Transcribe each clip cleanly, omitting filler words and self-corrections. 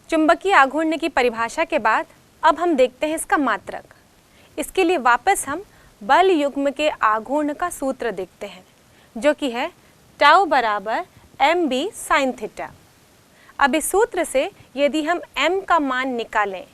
चुंबकीय आघूर्ण की परिभाषा के बाद अब हम देखते हैं इसका मात्रक। इसके लिए वापस हम बल युग्म के आघूर्ण का सूत्र देखते हैं, जो कि है टाउ बराबर mb sin थीटा। अब इस सूत्र से यदि हम m का मान निकालें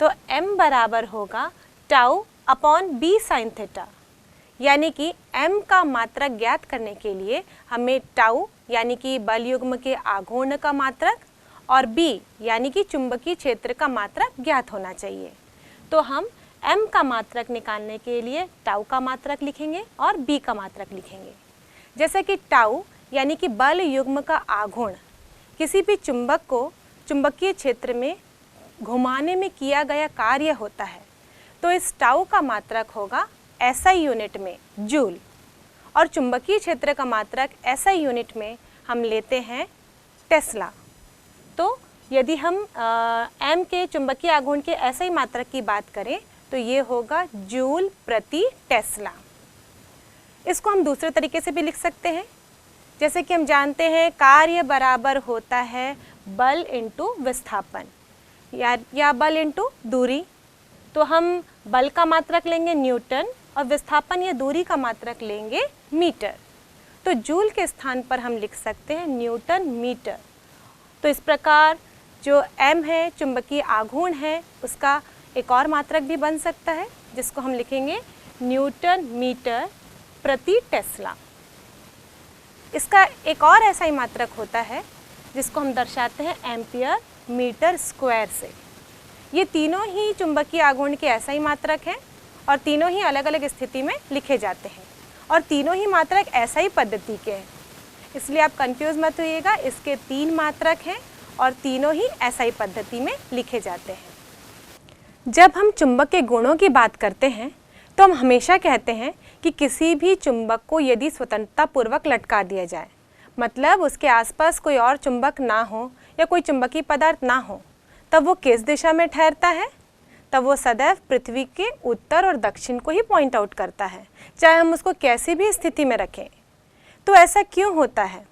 तो m बराबर होगा tau upon b sin theta, यानी कि m का मात्रक ज्ञात करने के लिए हमें टाउ यानी कि बल युग्म के आघूर्ण का मात्रक और b यानी कि चुंबकीय क्षेत्र का मात्रक ज्ञात होना चाहिए। तो हम m का मात्रक निकालने के लिए टाउ का मात्रक लिखेंगे और b का मात्रक लिखेंगे। जैसे कि टाउ यानी कि बल युग्म का आघूर्ण किसी भी चुंबक को चुंबकीय क्षेत्र में घुमाने में किया गया कार्य होता है, तो इस टाउ का मात्रक होगा SI यूनिट में जूल, और चुंबकीय क्षेत्र का मात्रक SI यूनिट में हम लेते हैं टेस्ला। तो यदि हम m के चुंबकीय आघूर्ण के SI मात्रक की बात करें तो ये होगा जूल प्रति टेस्ला। इसको हम दूसरे तरीके से भी लिख सकते हैं, जैसे कि हम जानते हैं कार्य बराबर होता है बल इंटू विस्थापन या बल इंटू दूरी। तो हम बल का मात्रक लेंगे न्यूटन और विस्थापन या दूरी का मात्रक लेंगे मीटर। तो जूल के स्थान पर हम लिख सकते हैं न्यूटन मीटर। तो इस प्रकार जो m है चुंबकीय आघूर्ण है उसका एक और मात्रक भी बन सकता है, जिसको हम लिखेंगे न्यूटन मीटर प्रति टेस्ला। इसका एक और ऐसा ही मात्रक होता है जिसको हम दर्शाते हैं एम्पियर मीटर स्क्वायर से। ये तीनों ही चुंबकीय आघूर्ण के ऐसा ही मात्रक हैं और तीनों ही अलग अलग स्थिति में लिखे जाते हैं और तीनों ही मात्रक ऐसा ही पद्धति के हैं, इसलिए आप कंफ्यूज मत होइएगा। इसके 3 मात्रक हैं और तीनों ही ऐसा ही पद्धति में लिखे जाते हैं। जब हम चुंबक के गुणों की बात करते हैं तो हम हमेशा कहते हैं कि किसी भी चुंबक को यदि स्वतंत्रता पूर्वक लटका दिया जाए, मतलब उसके आसपास कोई और चुंबक ना हो या कोई चुंबकीय पदार्थ ना हो, तब वो किस दिशा में ठहरता है? तब वो सदैव पृथ्वी के उत्तर और दक्षिण को ही पॉइंट आउट करता है, चाहे हम उसको कैसी भी स्थिति में रखें। तो ऐसा क्यों होता है?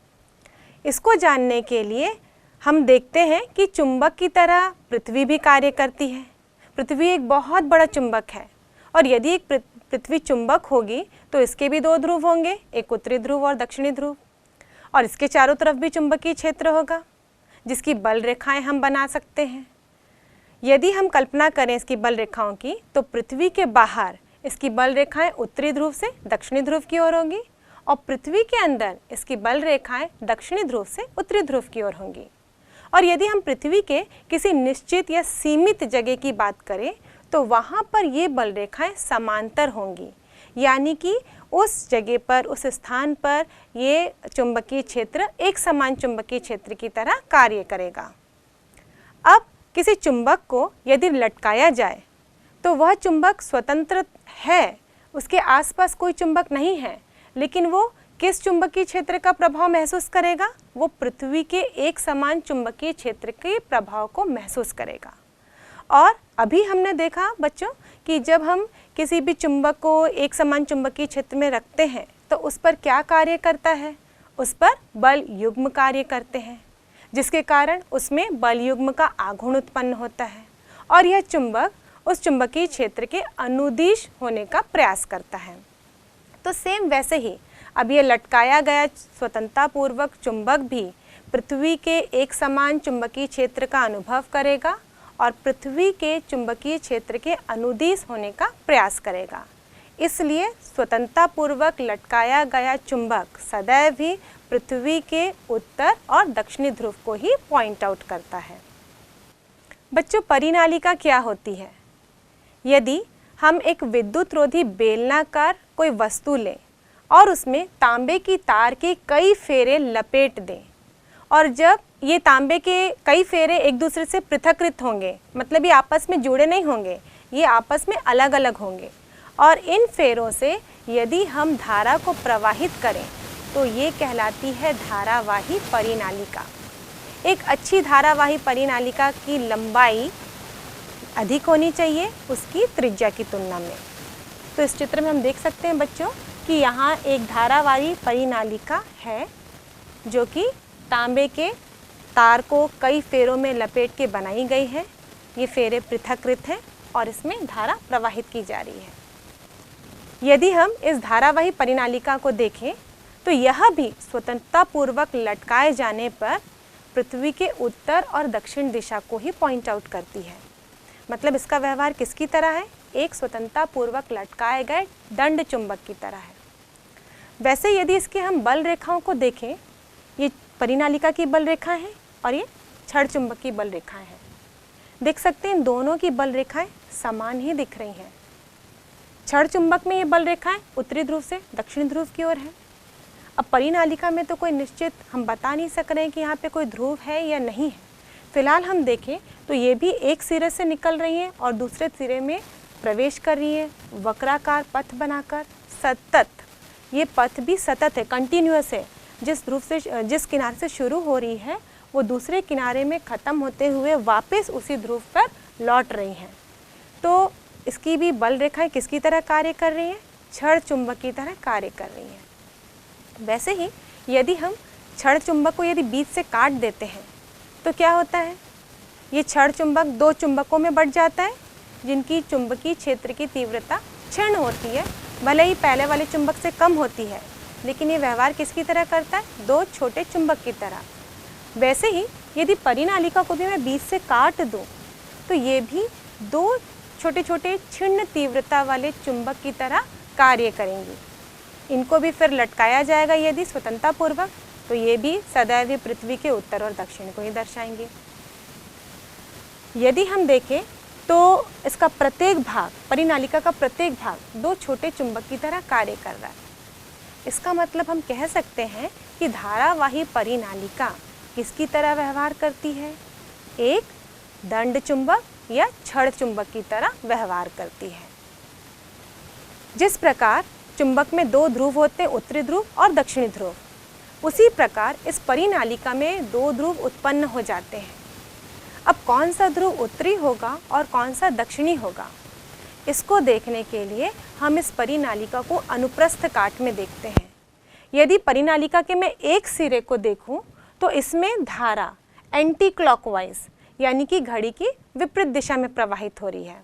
इसको जानने के लिए हम देखते हैं कि चुंबक की तरह पृथ्वी भी कार्य करती है। पृथ्वी एक बहुत बड़ा चुंबक है और यदि एक पृथ्वी चुंबक होगी तो इसके भी 2 ध्रुव होंगे, एक उत्तरी ध्रुव और दक्षिणी ध्रुव, और इसके चारों तरफ भी चुंबकीय क्षेत्र होगा जिसकी बल रेखाएं हम बना सकते हैं। यदि हम कल्पना करें इसकी बल रेखाओं की, तो पृथ्वी के बाहर इसकी बल रेखाएं उत्तरी ध्रुव से दक्षिणी ध्रुव की ओर होंगी और पृथ्वी के अंदर इसकी बल रेखाएं दक्षिणी ध्रुव से उत्तरी ध्रुव की ओर होंगी। और यदि हम पृथ्वी के किसी निश्चित या सीमित जगह की बात करें तो वहाँ पर ये बल रेखाएं समांतर होंगी, यानी कि उस जगह पर, उस स्थान पर ये चुंबकीय क्षेत्र एक समान चुंबकीय क्षेत्र की तरह कार्य करेगा। अब किसी चुंबक को यदि लटकाया जाए तो वह चुंबक स्वतंत्र है, उसके आसपास कोई चुंबक नहीं है, लेकिन वो किस चुंबकीय क्षेत्र का प्रभाव महसूस करेगा? वो पृथ्वी के एक समान चुंबकीय क्षेत्र के प्रभाव को महसूस करेगा। और अभी हमने देखा बच्चों कि जब हम किसी भी चुंबक को एक समान चुंबकीय क्षेत्र में रखते हैं तो उस पर क्या कार्य करता है? उस पर बल युग्म कार्य करते हैं, जिसके कारण उसमें बल युग्म का आघूर्ण उत्पन्न होता है और यह चुंबक उस चुंबकीय क्षेत्र के अनुदिश होने का प्रयास करता है। तो सेम वैसे ही अब ये लटकाया गया स्वतंत्रता पूर्वक चुंबक भी पृथ्वी के एक समान चुंबकीय क्षेत्र का अनुभव करेगा और पृथ्वी के चुंबकीय क्षेत्र के अनुदिश होने का प्रयास करेगा। इसलिए स्वतंत्रता पूर्वक लटकाया गया चुंबक सदैव ही पृथ्वी के उत्तर और दक्षिणी ध्रुव को ही पॉइंट आउट करता है। बच्चों, परिनालिका क्या होती है? यदि हम एक विद्युत रोधी बेलनाकार कोई वस्तु लें और उसमें तांबे की तार के कई फेरे लपेट दें, और जब ये तांबे के कई फेरे एक दूसरे से पृथकृत होंगे, मतलब ये आपस में जुड़े नहीं होंगे, ये आपस में अलग अलग होंगे, और इन फेरों से यदि हम धारा को प्रवाहित करें तो ये कहलाती है धारावाही परिनालिका। एक अच्छी धारावाही परिनालिका की लंबाई अधिक होनी चाहिए उसकी त्रिज्या की तुलना में। तो इस चित्र में हम देख सकते हैं बच्चों कि यहाँ एक धारावाही परिनालिका है जो कि तांबे के तार को कई फेरों में लपेट के बनाई गई है। ये फेरे पृथकृत हैं और इसमें धारा प्रवाहित की जा रही है। यदि हम इस धारावाही परिनालिका को देखें तो यह भी स्वतंत्रता पूर्वक लटकाए जाने पर पृथ्वी के उत्तर और दक्षिण दिशा को ही पॉइंट आउट करती है। मतलब इसका व्यवहार किसकी तरह है? एक स्वतंत्रता पूर्वक लटकाए गए दंड चुंबक की तरह है। वैसे यदि इसके हम बल रेखाओं को देखें, ये परिनालिका की बल रेखा है और ये छड़ चुंबक की बल रेखाएं हैं। देख सकते हैं इन दोनों की बल रेखाएं समान ही दिख रही हैं। छड़ चुंबक में ये बल रेखाएं उत्तरी ध्रुव से दक्षिणी ध्रुव की ओर है। अब परिनालिका में तो कोई निश्चित हम बता नहीं सक रहे हैं कि यहाँ पे कोई ध्रुव है या नहीं है। फिलहाल हम देखें तो ये भी एक सिरे से निकल रही हैं और दूसरे सिरे में प्रवेश कर रही है वक्राकार पथ बनाकर। सतत ये पथ भी सतत है, कंटिन्यूअस है। जिस किनारे से शुरू हो रही है वो दूसरे किनारे में ख़त्म होते हुए वापस उसी ध्रुव पर लौट रही हैं। तो इसकी भी बल रेखाएं किसकी तरह कार्य कर रही हैं? छड़ चुंबक की तरह कार्य कर रही हैं। वैसे ही यदि हम छड़ चुंबक को यदि बीच से काट देते हैं तो क्या होता है? ये छड़ चुंबक दो चुंबकों में बट जाता है जिनकी चुंबकीय क्षेत्र की तीव्रता क्षीण होती है। भले ही पहले वाले चुंबक से कम होती है, लेकिन ये व्यवहार किसकी तरह करता है? दो छोटे चुंबक की तरह। वैसे ही यदि परिनालिका को भी मैं बीच से काट दूं तो ये भी दो छोटे छोटे क्षीण तीव्रता वाले चुंबक की तरह कार्य करेंगी। इनको भी फिर लटकाया जाएगा यदि स्वतंत्रता पूर्वक, तो ये भी सदैव पृथ्वी के उत्तर और दक्षिण को ही दर्शाएंगे। यदि हम देखें तो इसका प्रत्येक भाग, परिनालिका का प्रत्येक भाग दो छोटे चुंबक की तरह कार्य कर रहा है। इसका मतलब हम कह सकते हैं कि धारावाही परिनालिका किसकी तरह व्यवहार करती है? एक दंड चुंबक या छड़ चुंबक की तरह व्यवहार करती है। जिस प्रकार चुंबक में दो ध्रुव होते हैं, उत्तरी ध्रुव और दक्षिणी ध्रुव, उसी प्रकार इस परिनालिका में दो ध्रुव उत्पन्न हो जाते हैं। अब कौन सा ध्रुव उत्तरी होगा और कौन सा दक्षिणी होगा, इसको देखने के लिए हम इस परिनालिका को अनुप्रस्थ काट में देखते हैं। यदि परिनालिका के मैं एक सिरे को देखूं तो इसमें धारा एंटी क्लॉकवाइज यानी कि घड़ी की विपरीत दिशा में प्रवाहित हो रही है,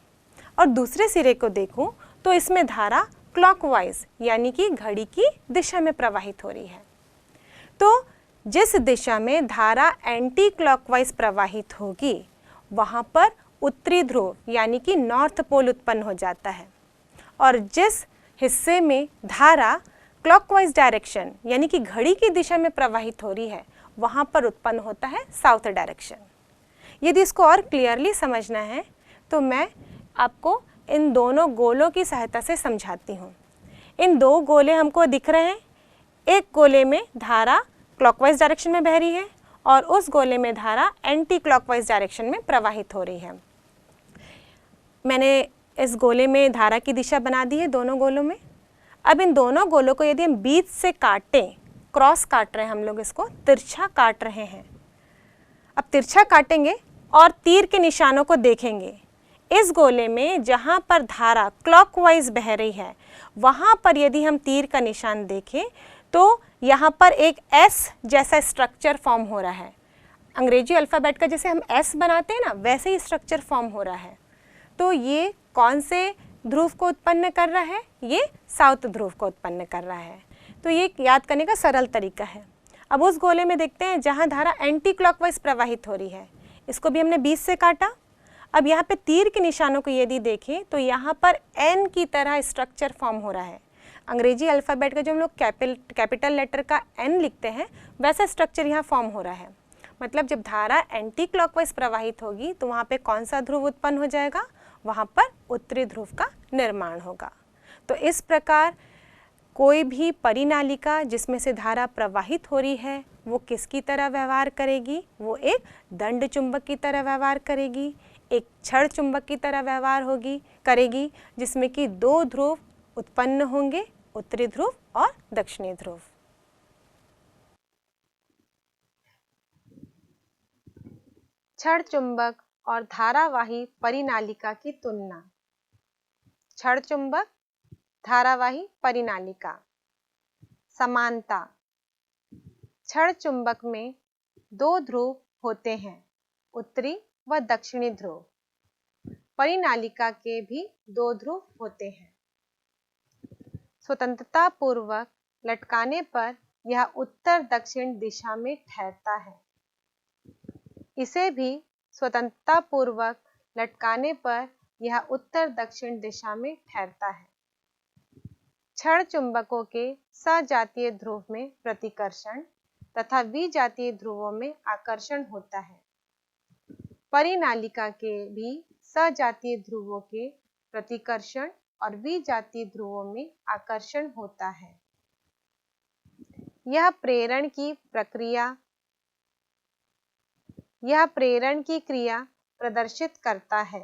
और दूसरे सिरे को देखूं तो इसमें धारा क्लॉकवाइज यानी कि घड़ी की दिशा में प्रवाहित हो रही है। तो जिस दिशा में धारा एंटी क्लॉकवाइज प्रवाहित होगी वहाँ पर उत्तरी ध्रुव यानी कि नॉर्थ पोल उत्पन्न हो जाता है, और जिस हिस्से में धारा क्लॉकवाइज डायरेक्शन यानी कि घड़ी की दिशा में प्रवाहित हो रही है वहाँ पर उत्पन्न होता है साउथ डायरेक्शन। यदि इसको और क्लियरली समझना है तो मैं आपको इन दोनों गोलों की सहायता से समझाती हूँ। इन दो गोले हमको दिख रहे हैं। एक गोले में धारा क्लॉकवाइज डायरेक्शन में बह रही है और उस गोले में धारा एंटी क्लॉकवाइज डायरेक्शन में प्रवाहित हो रही है। मैंने इस गोले में धारा की दिशा बना दी है दोनों गोलों में। अब इन दोनों गोलों को यदि हम बीच से काटें, क्रॉस काट रहे हैं हम लोग, इसको तिरछा काट रहे हैं। अब तिरछा काटेंगे और तीर के निशानों को देखेंगे। इस गोले में जहाँ पर धारा क्लॉकवाइज बह रही है वहाँ पर यदि हम तीर का निशान देखें तो यहाँ पर एक एस जैसा स्ट्रक्चर फॉर्म हो रहा है। अंग्रेजी अल्फ़ाबेट का जैसे हम एस बनाते हैं ना, वैसे ही स्ट्रक्चर फॉर्म हो रहा है। तो ये कौन से ध्रुव को उत्पन्न कर रहा है? ये साउथ ध्रुव को उत्पन्न कर रहा है। तो ये याद करने का सरल तरीका है। अब उस गोले में देखते हैं जहाँ धारा एंटी क्लॉकवाइज प्रवाहित हो रही है, इसको भी हमने 20 से काटा। अब यहाँ पे तीर के निशानों को यदि देखें तो यहाँ पर एन की तरह स्ट्रक्चर फॉर्म हो रहा है। अंग्रेजी अल्फ़ाबेट का जो हम लोग कैपिटल लेटर का एन लिखते हैं वैसा स्ट्रक्चर यहाँ फॉर्म हो रहा है। मतलब जब धारा एंटी क्लॉकवाइज प्रवाहित होगी तो वहाँ पे कौन सा ध्रुव उत्पन्न हो जाएगा? वहाँ पर उत्तरी ध्रुव का निर्माण होगा। तो इस प्रकार कोई भी परिनालिका जिसमें से धारा प्रवाहित हो रही है वो किसकी तरह व्यवहार करेगी? वो एक दंड चुंबक की तरह व्यवहार करेगी, एक छड़ चुंबक की तरह व्यवहार करेगी, जिसमें कि दो ध्रुव उत्पन्न होंगे, उत्तरी ध्रुव और दक्षिणी ध्रुव। छड़ चुंबक और धारावाही परिनालिका की तुलना। छड़ चुंबक, धारावाही परिनालिका। समानता। छड़ चुंबक में दो ध्रुव होते हैं, उत्तरी व दक्षिणी ध्रुव। परिनालिका के भी 2 ध्रुव होते हैं। स्वतंत्रता पूर्वक लटकाने पर यह उत्तर दक्षिण दिशा में ठहरता है। इसे भी स्वतंत्रता पूर्वक लटकाने पर यह उत्तर दक्षिण दिशा में ठहरता है। क्षण चुंबकों के सजातीय ध्रुव में प्रतिकर्षण तथा विजातीय ध्रुवों में आकर्षण होता है। परिनालिका के भी सजातीय ध्रुवों के प्रतिकर्षण और विजातीय ध्रुवों में आकर्षण होता है। यह प्रेरण की क्रिया प्रदर्शित करता है।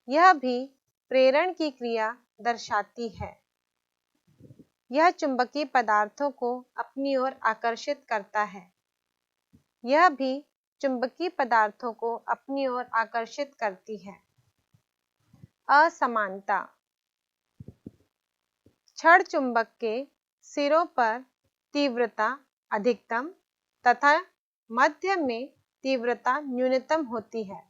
यह भी प्रेरण की क्रिया दर्शाती है। यह चुंबकीय पदार्थों को अपनी ओर आकर्षित करता है। यह भी चुंबकीय पदार्थों को अपनी ओर आकर्षित करती है। असमानता। क्षण चुंबक के सिरों पर तीव्रता अधिकतम तथा मध्य में तीव्रता न्यूनतम होती है।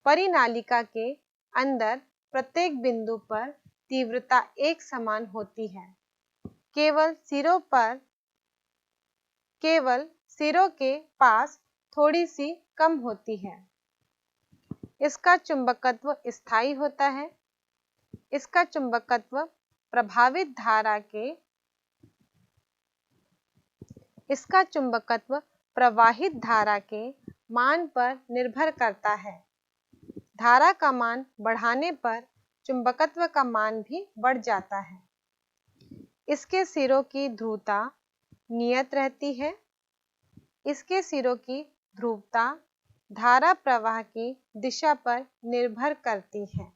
परिनालिका के अंदर प्रत्येक बिंदु पर तीव्रता एक समान होती है। केवल सिरों के पास थोड़ी सी कम होती है। इसका चुंबकत्व स्थायी होता है। इसका चुंबकत्व प्रवाहित धारा के मान पर निर्भर करता है। धारा का मान बढ़ाने पर चुंबकत्व का मान भी बढ़ जाता है। इसके सिरों की ध्रुवता नियत रहती है। इसके सिरों की ध्रुवता धारा प्रवाह की दिशा पर निर्भर करती है।